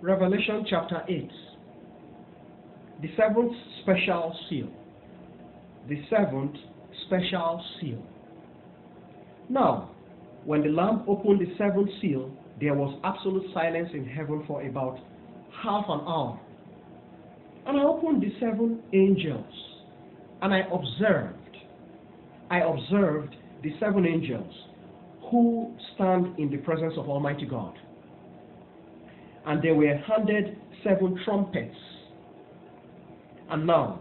Revelation chapter 8. The seventh special seal. The seventh special seal. Now, when the Lamb opened the seventh seal, there was absolute silence in heaven for about half an hour. And I opened the seven angels, and I observed the seven angels who stand in the presence of Almighty God. And they were handed seven trumpets. And now,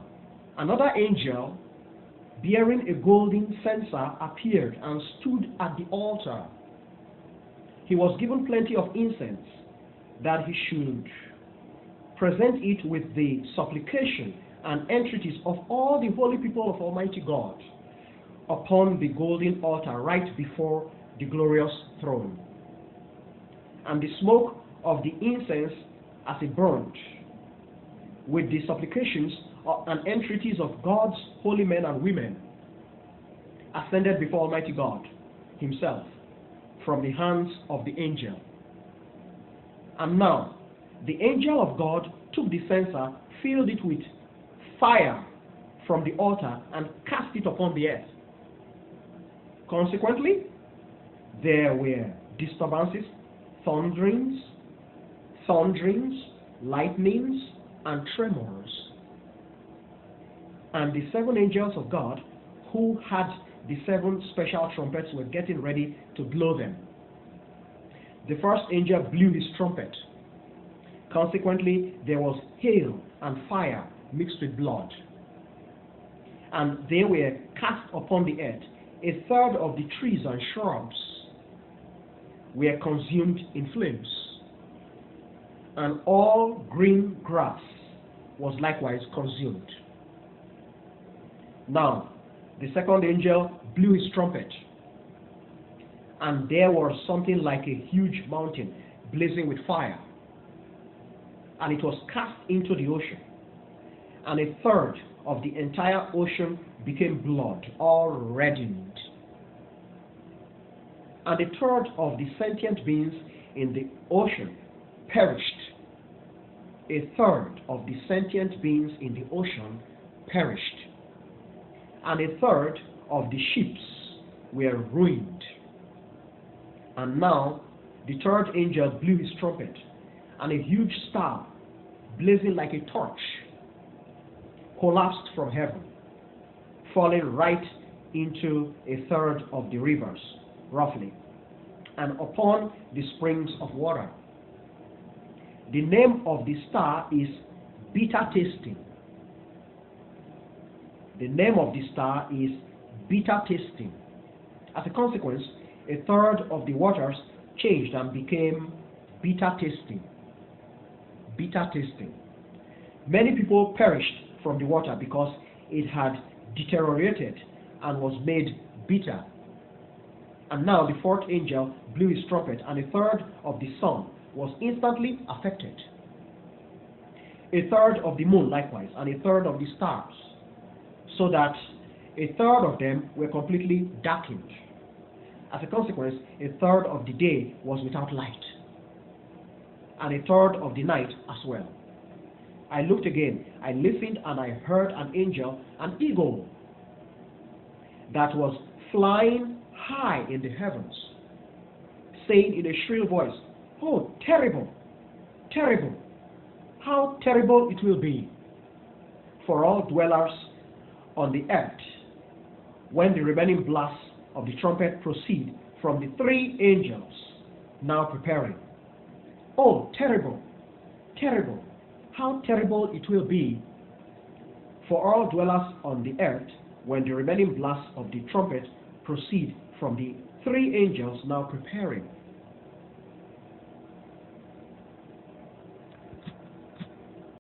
another angel bearing a golden censer appeared and stood at the altar. He was given plenty of incense, that he should present it with the supplication and entreaties of all the holy people of Almighty God upon the golden altar right before the glorious throne. And the smoke of the incense as it burned, with the supplications and entreaties of God's holy men and women, ascended before Almighty God himself from the hands of the angel. And now, the angel of God took the censer, filled it with fire from the altar, and cast it upon the earth. Consequently, there were disturbances, thunderings, lightnings, and tremors. And the seven angels of God who had the seven special trumpets were getting ready to blow them. The first angel blew his trumpet. Consequently, there was hail and fire mixed with blood. And they were cast upon the earth. A third of the trees and shrubs were consumed in flames. And all green grass was likewise consumed. Now, the second angel blew his trumpet, and there was something like a huge mountain blazing with fire, and it was cast into the ocean, and a third of the entire ocean became blood, all reddened. And a third of the sentient beings in the ocean perished. A third of the sentient beings in the ocean perished. And a third of the ships were ruined. And now the third angel blew his trumpet, and a huge star, blazing like a torch, collapsed from heaven, falling right into a third of the rivers, roughly, and upon the springs of water. The name of the star is bitter tasting. The name of the star is bitter tasting. As a consequence, a third of the waters changed and became bitter tasting. Bitter tasting. Many people perished from the water because it had deteriorated and was made bitter. And now the fourth angel blew his trumpet, and a third of the sun was instantly affected. A third of the moon likewise, and a third of the stars, so that a third of them were completely darkened. As a consequence, a third of the day was without light, and a third of the night as well. I looked again, I listened, and I heard an angel, an eagle, that was flying high in the heavens, saying in a shrill voice, "Oh, terrible, terrible, how terrible it will be for all dwellers on the earth when the remaining blasts of the trumpet proceed from the three angels now preparing. Oh, terrible, terrible, how terrible it will be for all dwellers on the earth when the remaining blasts of the trumpet proceed from the three angels now preparing."